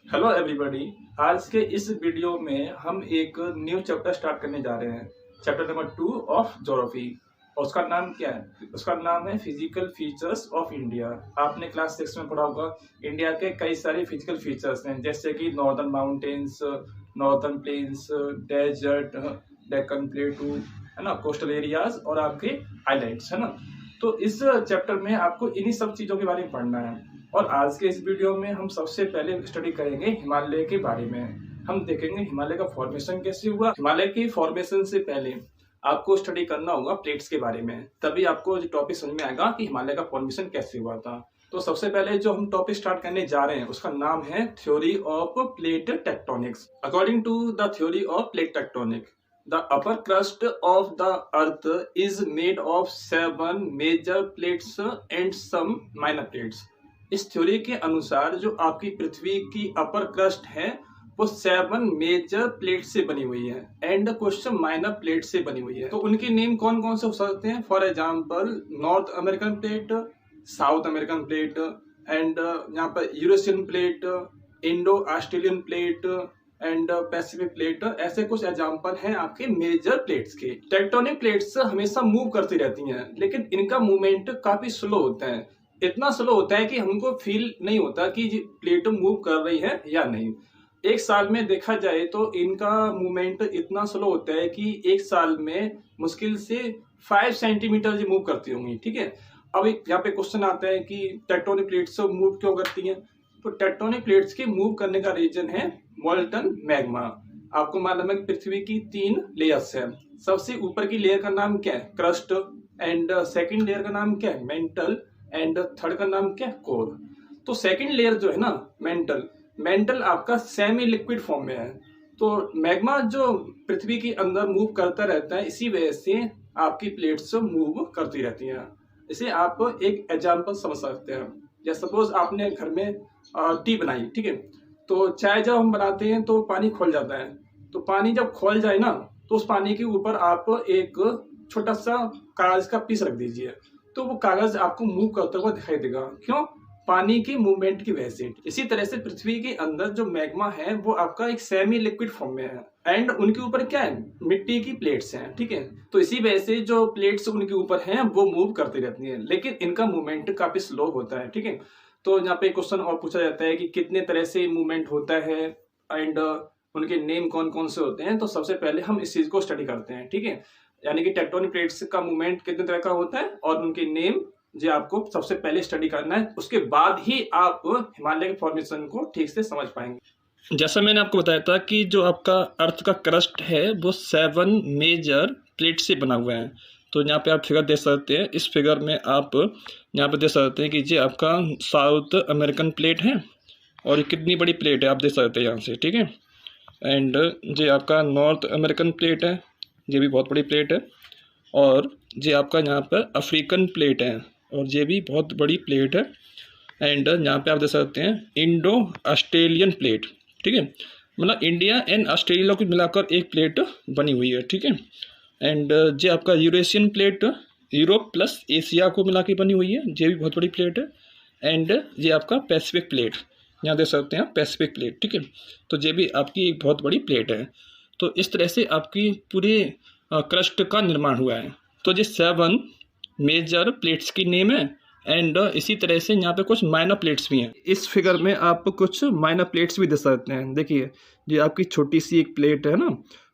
Hello everybody. आज के इस वीडियो में हम एक न्यू चैप्टर स्टार्ट करने जा रहे हैं। Chapter number 2 of geography. और उसका नाम क्या है? उसका नाम है फिजिकल फीचर्स ऑफ इंडिया। आपने क्लास 6 में पढ़ा होगा। इंडिया के कई सारे फिजिकल फीचर्स हैं, जैसे कि northern mountains, northern plains, desert, Deccan plateau, है ना, कोस्टल एरियाज और आपके आइलैंड्स, है ना। तो इस चैप्टर में आपको इन्हीं सब चीजों के बारे में पढ़ना है। और आज के इस वीडियो में हम सबसे पहले स्टडी करेंगे हिमालय के बारे में। हम देखेंगे हिमालय का फॉर्मेशन कैसे हुआ। हिमालय की फॉर्मेशन से पहले आपको स्टडी करना होगा प्लेट्स के बारे में, तभी आपको टॉपिक समझ में आएगा कि हिमालय का फॉर्मेशन कैसे हुआ था। तो सबसे पहले जो हम टॉपिक स्टार्ट करने जा रहे हैं उसका नाम है theory of plate tectonics. According to the theory of plate tectonic, the upper crust of the earth is made of 7 major plates and some minor plates। इस थ्योरी के अनुसार जो आपकी पृथ्वी की अपर क्रस्ट है वो 7 मेजर प्लेट से बनी हुई है एंड कुछ माइनर प्लेट से बनी हुई है। तो उनके नेम कौन कौन से हो सकते हैं? For example north American plate, south American plate and यहाँ पर Eurasian plate, Indo Australian plate and Pacific plate. ऐसे कुछ एग्जांपल हैं आपके मेजर प्लेट्स के। टेक्टोनिक प्लेट्स हमेशा मूव करती रहती हैं, लेकिन इनका मूवमेंट काफी स्लो होता है। इतना स्लो होता है कि हमको फील नहीं होता कि प्लेट मूव कर रही है या नहीं। एक साल में देखा जाए तो इनका मूवमेंट इतना स्लो होता है कि एक साल में मुश्किल से 5 सेंटीमीटर जी मूव करती होंगी। ठीक है। अब यहाँ पे क्वेश्चन आता है कि टेक्टोनिक प्लेट्स मूव क्यों करती हैं? तो टेक्टोनिक प्लेट्स के मूव करने का रीजन है मोल्टन मैग्मा। आपको मालूम है कि पृथ्वी की 3 लेयर्स है। सबसे ऊपर की लेयर का नाम क्या है? क्रस्ट। एंड सेकंड लेयर का नाम क्या है? मेंटल। एंड थर्ड का नाम क्या है? कोर। तो सेकंड लेयर जो है ना, मेंटल आपका सेमी लिक्विड फॉर्म में है। तो मैग्मा जो पृथ्वी के अंदर मूव करता रहता है, इसी वजह से आपकी प्लेट्स मूव करती रहती हैं। इसे आप एक एग्जाम्पल समझ सकते हैं। जैसे सपोज आपने घर में टी बनाई, ठीक है। तो चाय जब हम बनाते हैं तो पानी खोल जाता है। तो पानी जब खोल जाए ना, तो उस पानी के ऊपर आप एक छोटा सा कागज का पीस रख दीजिए, तो वो कागज आपको मूव करता हुआ दिखाई देगा। क्यों? पानी की मूवमेंट की वजह से। इसी तरह से पृथ्वी के अंदर जो मैग्मा है वो आपका एक सेमी लिक्विड फॉर्म में है एंड उनके ऊपर क्या है? मिट्टी की प्लेट्स हैं। ठीक है। तो इसी वजह से जो प्लेट्स उनके ऊपर हैं वो मूव करती रहती हैं, लेकिन इनका मूवमेंट काफी स्लो होता है। ठीक है। तो यहाँ पे क्वेश्चन और पूछा जाता है कि कितने तरह से मूवमेंट होता है एंड उनके नेम कौन कौन से होते हैं। तो सबसे पहले हम इस चीज को स्टडी करते हैं। ठीक है। यानी कि टेक्टोनिक प्लेट्स का मूवमेंट कितने तरह का होता है और उनके नेम जो आपको सबसे पहले स्टडी करना है, उसके बाद ही आप हिमालय के फॉर्मेशन को ठीक से समझ पाएंगे। जैसा मैंने आपको बताया था कि जो आपका अर्थ का क्रस्ट है वो 7 मेजर प्लेट से बना हुआ है। तो यहाँ पे आप फिगर देख सकते हैं। इस फिगर में आप यहाँ पे देख सकते हैं कि ये आपका साउथ अमेरिकन प्लेट है और ये कितनी बड़ी प्लेट है आप देख सकते हैं यहाँ से। ठीक है। एंड ये आपका नॉर्थ अमेरिकन प्लेट है, ये भी बहुत बड़ी प्लेट है। और ये आपका यहाँ पर अफ्रीकन प्लेट है और ये भी बहुत बड़ी प्लेट है। एंड यहाँ पे आप देख सकते हैं इंडो ऑस्ट्रेलियन प्लेट। ठीक है। मतलब इंडिया एंड ऑस्ट्रेलिया को मिलाकर एक प्लेट बनी हुई है। ठीक है। एंड ये आपका Eurasian plate Europe plus Asia को मिला के बनी हुई है, ये भी बहुत बड़ी प्लेट है। एंड ये आपका पैसिफिक प्लेट, यहाँ देख सकते हैं पैसिफिक प्लेट। ठीक है। तो ये भी आपकी एक बहुत बड़ी प्लेट है। तो इस तरह से आपकी पूरे क्रस्ट का निर्माण हुआ है। तो ये 7 मेजर प्लेट्स की नेम है एंड इसी तरह से यहाँ पे कुछ माइनर प्लेट्स भी हैं। इस फिगर में आप कुछ माइनर प्लेट्स भी देख सकते हैं। देखिए ये आपकी छोटी सी एक प्लेट है ना,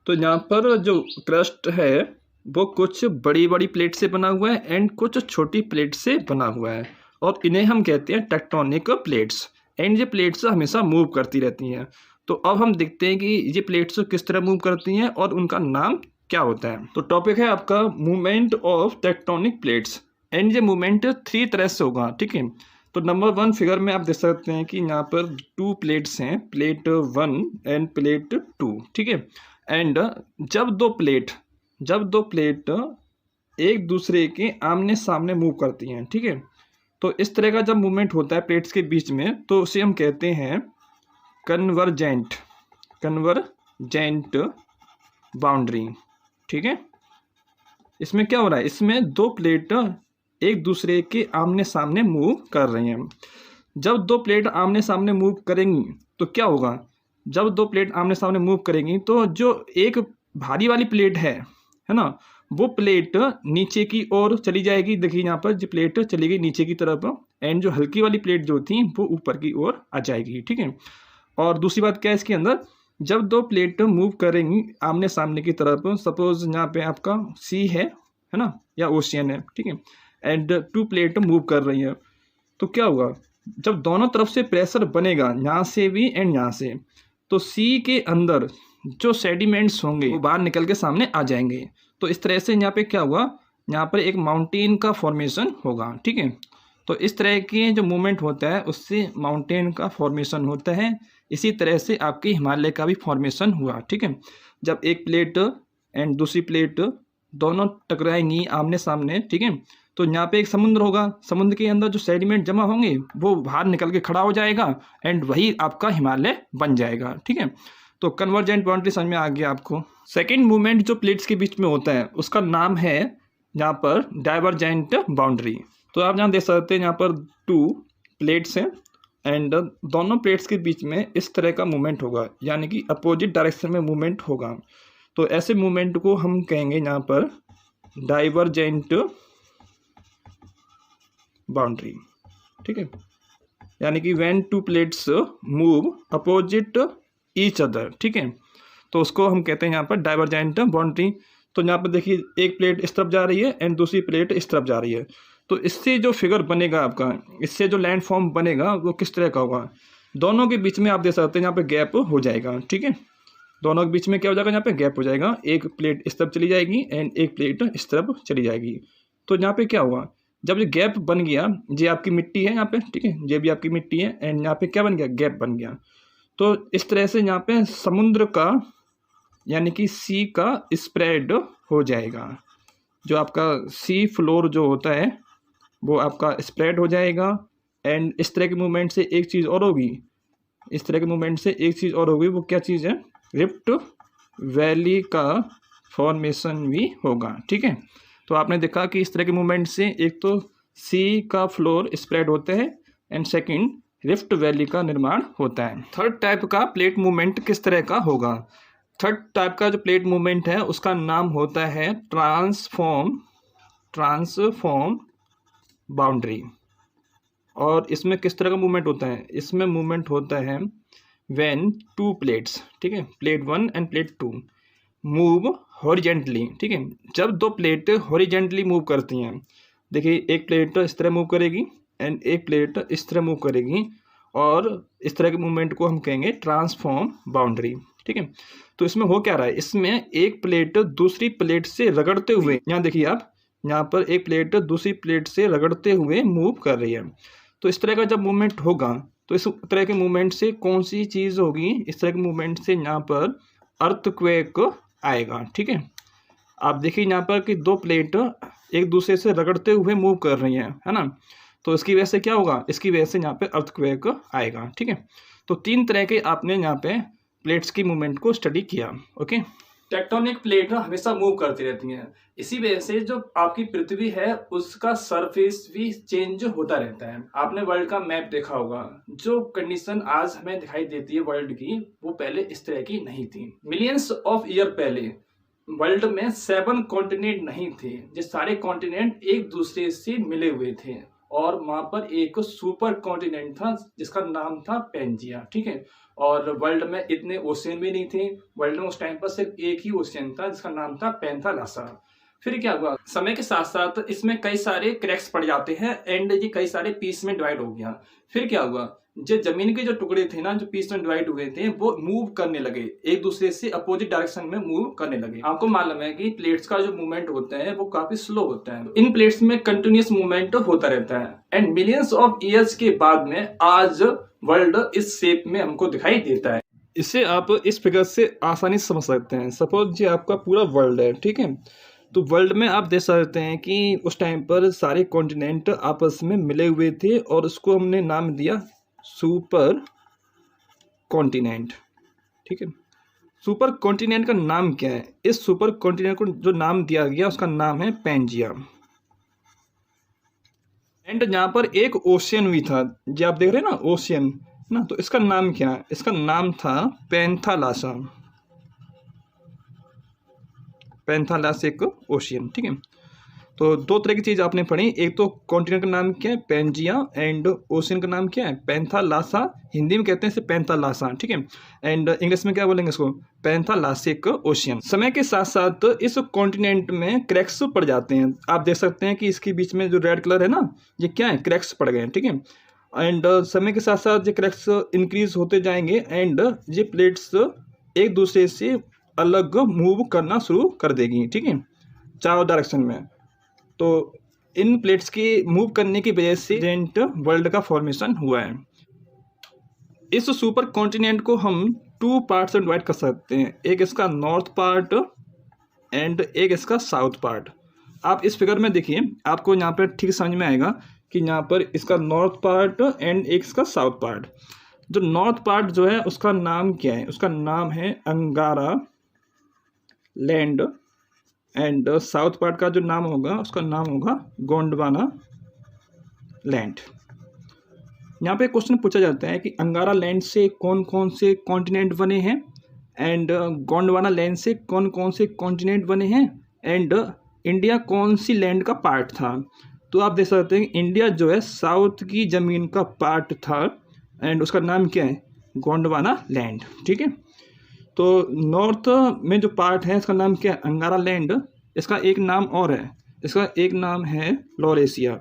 तो यहाँ पर जो क्रस्ट है वो कुछ बड़ी बड़ी प्लेट से बना हुआ है एंड कुछ छोटी प्लेट से बना हुआ है और इन्हें हम कहते हैं टेक्टोनिक प्लेट्स। एंड ये प्लेट्स हमेशा मूव करती रहती हैं। तो अब हम देखते हैं कि ये प्लेट्स किस तरह मूव करती हैं और उनका नाम क्या होता है। तो टॉपिक है आपका movement of tectonic plates and ये मूवमेंट 3 तरह से होगा। ठीक है। तो नंबर 1 फिगर में आप देख सकते हैं कि यहाँ पर 2 प्लेट्स हैं, प्लेट 1 एंड प्लेट 2। ठीक है। एंड जब दो प्लेट एक दूसरे के आमने सामने मूव करती हैं, ठीक है, तो इस तरह का जब मूवमेंट होता है प्लेट्स के बीच में तो उसे हम कहते हैं कन्वर्जेंट बाउंड्री। ठीक है। इसमें क्या हो रहा है? इसमें 2 प्लेट एक दूसरे के आमने सामने मूव कर रही हैं। जब 2 प्लेट आमने सामने मूव करेंगी तो क्या होगा, जब दो प्लेट आमने सामने मूव करेंगी तो जो एक भारी वाली प्लेट है ना, वो प्लेट नीचे की ओर चली जाएगी। देखिए यहाँ पर जो प्लेट चली गई नीचे की तरफ, एंड जो हल्की वाली प्लेट जो थी वो ऊपर की ओर आ जाएगी। ठीक है। और दूसरी बात क्या है इसके अंदर, जब दो प्लेट मूव करेंगी आमने सामने की तरफ, सपोज यहाँ पे आपका सी है ना, या ओशियन है, ठीक है, एंड टू प्लेट मूव कर रही है, तो क्या होगा, जब दोनों तरफ से प्रेशर बनेगा, यहाँ से भी एंड यहाँ से, तो सी के अंदर जो सेडिमेंट्स होंगे वो बाहर निकल के सामने आ जाएंगे। तो इस तरह से यहाँ पे क्या हुआ, यहाँ पर एक माउंटेन का फॉर्मेशन होगा। ठीक है। तो इस तरह के जो मूवमेंट होता है उससे माउंटेन का फॉर्मेशन होता है। इसी तरह से आपके हिमालय का भी फॉर्मेशन हुआ। ठीक है। जब एक प्लेट एंड दूसरी प्लेट दोनों टकराएंगी आमने सामने, ठीक है, तो यहाँ पे एक समुद्र होगा, समुद्र के अंदर जो सेडिमेंट जमा होंगे वो बाहर निकल के खड़ा हो जाएगा एंड वही आपका हिमालय बन जाएगा। ठीक है। तो कन्वर्जेंट बाउंड्री समझ में आ गया आपको। सेकंड मूवमेंट जो प्लेट्स के बीच में होता है उसका नाम है यहाँ पर डाइवर्जेंट बाउंड्री। तो आप यहाँ देख सकते हैं, यहाँ पर टू प्लेट्स हैं एंड दोनों प्लेट्स के बीच में इस तरह का मूवमेंट होगा, यानी कि अपोजिट डायरेक्शन में मूवमेंट होगा। तो ऐसे मूवमेंट को हम कहेंगे यहाँ पर डाइवर्जेंट बाउंड्री। ठीक है। यानी कि when to plates move opposite each other. ठीक है। तो उसको हम कहते हैं यहाँ पर डाइवर्जेंट बाउंड्री। तो यहाँ पर देखिए एक प्लेट इस तरफ जा रही है एंड दूसरी प्लेट इस तरफ जा रही है। तो इससे जो फिगर बनेगा आपका, इससे जो लैंड फॉर्म बनेगा वो किस तरह का होगा, दोनों के बीच में आप देख सकते हैं यहाँ पे गैप हो जाएगा। ठीक है। दोनों के बीच में क्या हो जाएगा, यहाँ पे गैप हो जाएगा। एक प्लेट इस तरफ चली जाएगी एंड एक प्लेट इस तरफ चली जाएगी। तो यहाँ पे क्या हुआ, जब ये गैप बन गया, ये आपकी मिट्टी है यहाँ पे, ठीक है, ये भी आपकी मिट्टी है एंड यहाँ पे क्या बन गया, गैप बन गया। तो इस तरह से यहाँ पे समुद्र का यानी कि सी का स्प्रेड हो जाएगा। जो आपका सी फ्लोर जो होता है वो आपका स्प्रेड हो जाएगा। एंड इस तरह के मूवमेंट से एक चीज़ और होगी, इस तरह के मूवमेंट से एक चीज़ और होगी, वो क्या चीज़ है, रिफ्ट वैली का फॉर्मेशन भी होगा। ठीक है। तो आपने देखा कि इस तरह के मूवमेंट से एक तो सी का फ्लोर स्प्रेड होता है एंड सेकंड रिफ्ट वैली का निर्माण होता है। थर्ड टाइप का प्लेट मूवमेंट किस तरह का होगा, थर्ड टाइप का जो प्लेट मूवमेंट है उसका नाम होता है ट्रांसफॉर्म बाउंड्री। और इसमें किस तरह का मूवमेंट होता है, इसमें मूवमेंट होता है व्हेन टू प्लेट्स, ठीक है, plate 1 end plate 2 move horizontally. ठीक है। जब दो प्लेट हॉरिजेंटली मूव करती हैं, देखिए एक प्लेट इस तरह मूव करेगी एंड एक प्लेट इस तरह मूव करेगी, और इस तरह के मूवमेंट को हम कहेंगे ट्रांसफॉर्म बाउंड्री। ठीक है। तो इसमें हो क्या रहा है, इसमें एक प्लेट दूसरी प्लेट से रगड़ते हुए, यहाँ देखिए आप, यहाँ पर एक प्लेट दूसरी प्लेट से रगड़ते हुए मूव कर रही है। तो इस तरह का जब मूवमेंट होगा तो इस तरह के मूवमेंट से कौन सी चीज़ होगी, इस तरह के मूवमेंट से यहाँ पर अर्थक्वेक आएगा। ठीक है। आप देखिए यहाँ पर कि दो प्लेट एक दूसरे से रगड़ते हुए मूव कर रही हैं, है ना, तो इसकी वजह से क्या होगा, इसकी वजह से यहाँ पे अर्थक्वेक आएगा। ठीक है। तो तीन तरह के आपने यहाँ पे प्लेट्स की मूवमेंट को स्टडी किया। ओके। टेक्टोनिक प्लेट हमेशा मूव करती रहती हैं, इसी वजह से जो आपकी पृथ्वी है उसका सरफेस भी चेंज होता रहता है। आपने वर्ल्ड का मैप देखा होगा, जो कंडीशन आज हमें दिखाई देती है वर्ल्ड की, वो पहले इस तरह की नहीं थी। मिलियंस ऑफ ईयर पहले वर्ल्ड में 7 कॉन्टिनेंट नहीं थे, जो सारे कॉन्टिनेंट एक दूसरे से मिले हुए थे, और वहां पर एक सुपर कॉन्टिनेंट था जिसका नाम था पेंजिया। ठीक है। और वर्ल्ड में इतने ओशियन भी नहीं थे, वर्ल्ड में उस टाइम पर सिर्फ एक ही ओशियन था जिसका नाम था पैंथालासा। फिर क्या हुआ, समय के साथ साथ इसमें कई सारे क्रैक्स पड़ जाते हैं एंड ये कई सारे पीस में डिवाइड हो गया। फिर क्या हुआ, जो जमीन के जो टुकड़े थे ना, जो पीस में डिवाइड हुए थे, वो मूव करने लगे, एक दूसरे से अपोजिट डायरेक्शन में मूव करने लगे। आपको मालूम है कि प्लेट्स का जो मूवमेंट होता है वो काफी स्लो होता है, इन प्लेट्स में कंटिन्यूस मूवमेंट होता रहता है एंड मिलियंस ऑफ ईयर्स के बाद में आज वर्ल्ड इस शेप में हमको दिखाई देता है। इसे आप इस फिगर से आसानी से समझ सकते हैं। सपोज ये आपका पूरा वर्ल्ड है, ठीक है, तो वर्ल्ड में आप देख सकते हैं कि उस टाइम पर सारे कॉन्टिनेंट आपस में मिले हुए थे और उसको हमने नाम दिया सुपर कॉन्टिनेंट। ठीक है। सुपर कॉन्टिनेंट का नाम क्या है, इस सुपर कॉन्टिनेंट को जो नाम दिया गया उसका नाम है पेंजिया। एंड यहाँ पर एक ओशियन भी था, जो आप देख रहे हैं ना ओशियन, ना। तो इसका नाम क्या है? इसका नाम था पैंथालासा, पैंथालासिक ओशियन। ठीक है, तो दो तरह की चीज़ आपने पढ़ी, एक तो कॉन्टिनेंट का नाम क्या है, पैंजिया, एंड ओशियन का नाम क्या है, पैंथालासा। हिंदी में कहते हैं इसे पैंथालासा, ठीक है, एंड इंग्लिश में क्या बोलेंगे इसको, पैंथालासिक ओशियन। समय के साथ साथ इस कॉन्टिनेंट में क्रैक्स पड़ जाते हैं। आप देख सकते हैं कि इसके बीच में जो रेड कलर है ना, ये क्या है, क्रैक्स पड़ गए हैं। ठीक है, एंड समय के साथ साथ ये क्रैक्स इंक्रीज होते जाएंगे एंड ये प्लेट्स एक दूसरे से अलग मूव करना शुरू कर देगी। ठीक है, चारों डायरेक्शन में। तो इन प्लेट्स के मूव करने की वजह से एंशिएंट वर्ल्ड का फॉर्मेशन हुआ है। इस सुपर कॉन्टिनेंट को हम 2 पार्ट्स में डिवाइड कर सकते हैं, एक इसका नॉर्थ पार्ट एंड एक इसका साउथ पार्ट। आप इस फिगर में देखिए, आपको यहाँ पर ठीक समझ में आएगा कि यहाँ पर इसका नॉर्थ पार्ट एंड एक इसका साउथ पार्ट। जो नॉर्थ पार्ट जो है उसका नाम क्या है, उसका नाम है अंगारा लैंड, एंड साउथ पार्ट का जो नाम होगा उसका नाम होगा गोंडवाना लैंड। यहाँ पे क्वेश्चन पूछा जाता है कि अंगारा लैंड से कौन कौन से कॉन्टिनेंट बने हैं, एंड गोंडवाना लैंड से कौन कौन से कॉन्टिनेंट बने हैं, एंड इंडिया कौन सी लैंड का पार्ट था। तो आप देख सकते हैं कि इंडिया जो है साउथ की ज़मीन का पार्ट था एंड उसका नाम क्या है, गोंडवाना लैंड। ठीक है, तो नॉर्थ में जो पार्ट है इसका नाम क्या है, अंगारा लैंड। इसका एक नाम और है, इसका एक नाम है लॉरेशिया।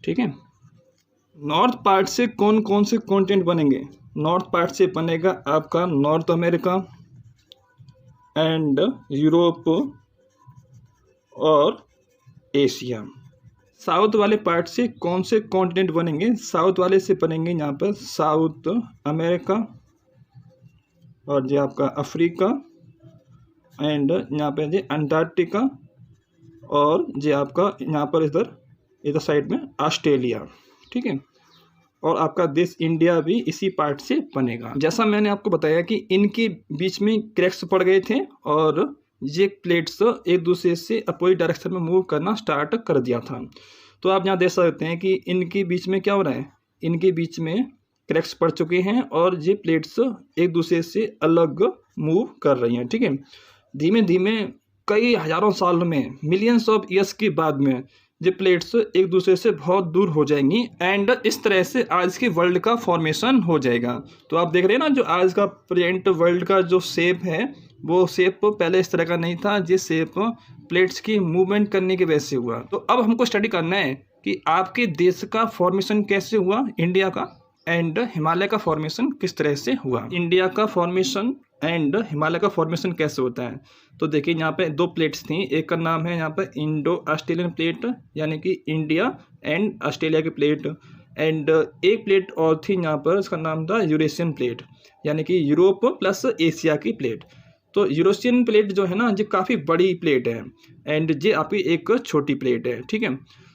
ठीक है, नॉर्थ पार्ट से कौन कौन से कॉन्टिनेंट बनेंगे, नॉर्थ पार्ट से बनेगा आपका नॉर्थ अमेरिका एंड यूरोप और एशिया। साउथ वाले पार्ट से कौन से कॉन्टिनेंट बनेंगे, साउथ वाले से बनेंगे यहाँ पर साउथ अमेरिका और जो आपका अफ्रीका एंड यहाँ पे जो अंटार्कटिका और जो आपका यहाँ पर इधर साइड में ऑस्ट्रेलिया। ठीक है, और आपका देश इंडिया भी इसी पार्ट से बनेगा। जैसा मैंने आपको बताया कि इनके बीच में क्रैक्स पड़ गए थे और ये प्लेट्स एक दूसरे से अपोजिट डायरेक्शन में मूव करना स्टार्ट कर दिया था। तो आप यहाँ देख सकते हैं कि इनके बीच में क्या हो रहा है, इनके बीच में क्रैक्स पड़ चुके हैं और ये प्लेट्स एक दूसरे से अलग मूव कर रही हैं। ठीक है, धीमे धीमे कई हज़ारों साल में, मिलियंस ऑफ ईयर्स के बाद में ये प्लेट्स एक दूसरे से बहुत दूर हो जाएंगी एंड इस तरह से आज के वर्ल्ड का फॉर्मेशन हो जाएगा। तो आप देख रहे हैं ना, जो आज का प्रेजेंट वर्ल्ड का जो शेप है वो शेप पहले इस तरह का नहीं था, जिस शेप प्लेट्स की मूवमेंट करने की वजह से हुआ। तो अब हमको स्टडी करना है कि आपके देश का फॉर्मेशन कैसे हुआ, इंडिया का, एंड हिमालय का फॉर्मेशन किस तरह से हुआ। इंडिया का फॉर्मेशन एंड हिमालय का फॉर्मेशन कैसे होता है, तो देखिए यहाँ पे 2 प्लेट्स थी, एक का नाम है यहाँ पर इंडो ऑस्ट्रेलियन प्लेट, यानी कि इंडिया एंड ऑस्ट्रेलिया की प्लेट, एंड एक प्लेट और थी यहाँ पर, इसका नाम था यूरेशियन प्लेट, यानी कि यूरोप प्लस एशिया की प्लेट। तो यूरेशियन प्लेट जो है ना, ये काफ़ी बड़ी प्लेट है एंड ये आपकी एक छोटी प्लेट है। ठीक है,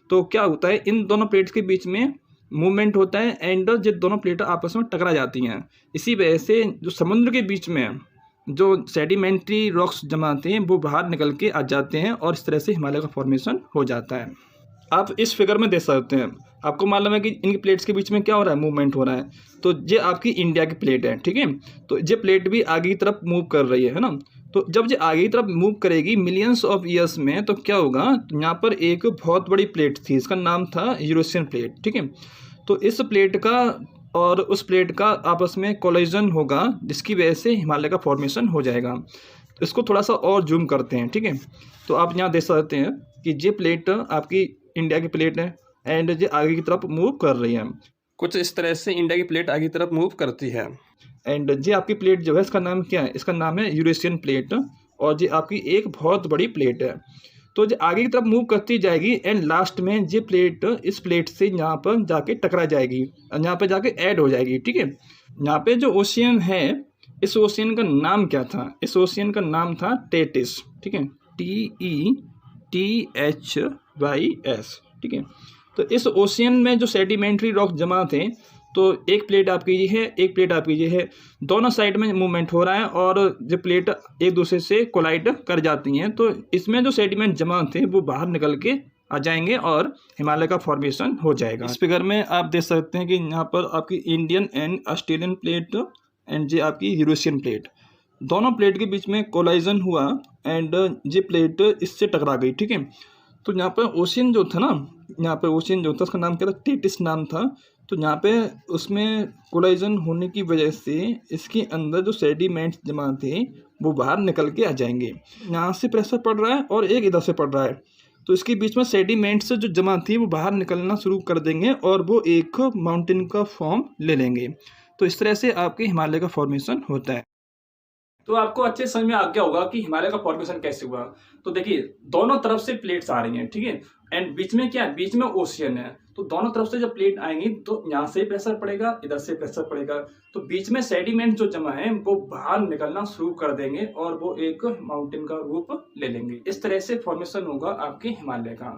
तो क्या होता है, इन दोनों प्लेट्स के बीच में मूवमेंट होता है एंड ये दोनों प्लेट आपस में टकरा जाती हैं। इसी वजह से जो समुद्र के बीच में जो सेडिमेंट्री रॉक्स जमा होते हैं वो बाहर निकल के आ जाते हैं और इस तरह से हिमालय का फॉर्मेशन हो जाता है। आप इस फिगर में देख सकते हैं, आपको मालूम है कि इनकी प्लेट्स के बीच में क्या हो रहा है, मूवमेंट हो रहा है। तो ये आपकी इंडिया की प्लेट है। ठीक है, तो ये प्लेट भी आगे की तरफ मूव कर रही है ना। तो जब ये आगे की तरफ मूव करेगी मिलियंस ऑफ ईयर्स में, तो क्या होगा, यहाँ पर एक बहुत बड़ी प्लेट थी, इसका नाम था यूरेशियन प्लेट। ठीक है, तो इस प्लेट का और उस प्लेट का आपस में कोलिजन होगा, जिसकी वजह से हिमालय का फॉर्मेशन हो जाएगा। तो इसको थोड़ा सा और जूम करते हैं। ठीक है, तो आप यहाँ देख सकते हैं कि ये प्लेट आपकी इंडिया की प्लेट है एंड ये आगे की तरफ मूव कर रही है। कुछ इस तरह से इंडिया की प्लेट आगे की तरफ मूव करती है एंड ये आपकी प्लेट जो है, इसका नाम क्या है, इसका नाम है यूरेशियन प्लेट, और ये आपकी एक बहुत बड़ी प्लेट है। तो ये आगे की तरफ मूव करती जाएगी एंड लास्ट में ये प्लेट इस प्लेट से यहाँ पर जाके टकरा जाएगी, यहाँ पे जाके ऐड हो जाएगी। ठीक है, यहाँ पे जो ओशियन है, इस ओशियन का नाम क्या था, इस ओशियन का नाम था टेटिस। ठीक है, TETHYS। ठीक है, तो इस ओशियन में जो सेडिमेंट्री रॉक जमा थे, तो एक प्लेट आपकी ये है, एक प्लेट आपकी ये है, दोनों साइड में मूवमेंट हो रहा है और जो प्लेट एक दूसरे से कोलाइड कर जाती हैं। तो इसमें जो सेडिमेंट जमा थे वो बाहर निकल के आ जाएंगे और हिमालय का फॉर्मेशन हो जाएगा। इस फिगर में आप देख सकते हैं कि यहाँ पर आपकी Indian and Australian plate and ये आपकी यूरेशियन प्लेट, दोनों प्लेट के बीच में कोलाइजन हुआ एंड ये प्लेट इससे टकरा गई। ठीक है, तो यहाँ पर ओशियन जो था ना, यहाँ पे ओशियन जो था उसका नाम क्या था, टेटिस नाम था। तो यहाँ पे उसमें कोलाइजन होने की वजह से इसके अंदर जो सेडिमेंट्स जमा थे वो बाहर निकल के आ जाएंगे। यहाँ से प्रेशर पड़ रहा है और एक इधर से पड़ रहा है, तो इसके बीच में सेडिमेंट्स जो जमा थी वो बाहर निकलना शुरू कर देंगे और वो एक माउंटेन का फॉर्म ले लेंगे। तो इस तरह से आपके हिमालय का फॉर्मेशन होता है। तो आपको अच्छे समझ में आ गया होगा कि हिमालय का फॉर्मेशन कैसे हुआ। तो देखिए दोनों तरफ से प्लेट्स आ रही हैं, ठीक है, एंड बीच में क्या है, बीच में ओशियन है। तो दोनों तरफ से जब प्लेट आएंगी तो यहाँ से प्रेशर पड़ेगा, इधर से प्रेशर पड़ेगा, तो बीच में सेडिमेंट जो जमा है वो बाहर निकलना शुरू कर देंगे और वो एक माउंटेन का रूप ले लेंगे। इस तरह से फॉर्मेशन होगा आपके हिमालय का।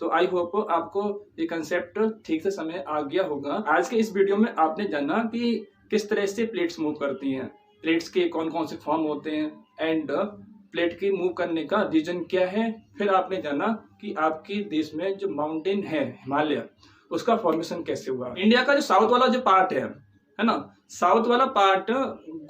तो आई होप आपको ये कंसेप्ट ठीक से समझ आ गया होगा। आज के इस वीडियो में आपने जाना कि किस तरह से प्लेट्स मूव करती हैं, प्लेट्स के कौन कौन से फॉर्म होते हैं एंड प्लेट की मूव करने का रीजन क्या है। फिर आपने जाना कि आपके देश में जो माउंटेन है हिमालय, उसका फॉर्मेशन कैसे हुआ। इंडिया का जो साउथ वाला जो पार्ट है ना, साउथ वाला पार्ट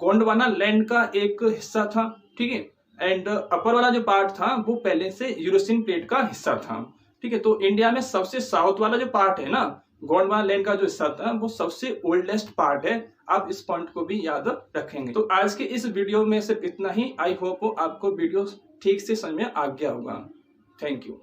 गोंडवाना लैंड का एक हिस्सा था, ठीक है, एंड अपर वाला जो पार्ट था वो पहले से यूरेशियन प्लेट का हिस्सा था, ठीक है। तो इंडिया में सबसे साउथ वाला जो पार्ट है ना, गोंडवाना लैंड का जो हिस्सा था वो सबसे ओल्डेस्ट पार्ट है। आप इस पॉइंट को भी याद रखेंगे। तो आज के इस वीडियो में सिर्फ इतना ही। आई होप आपको वीडियो ठीक से समझ में आ गया होगा। Thank you.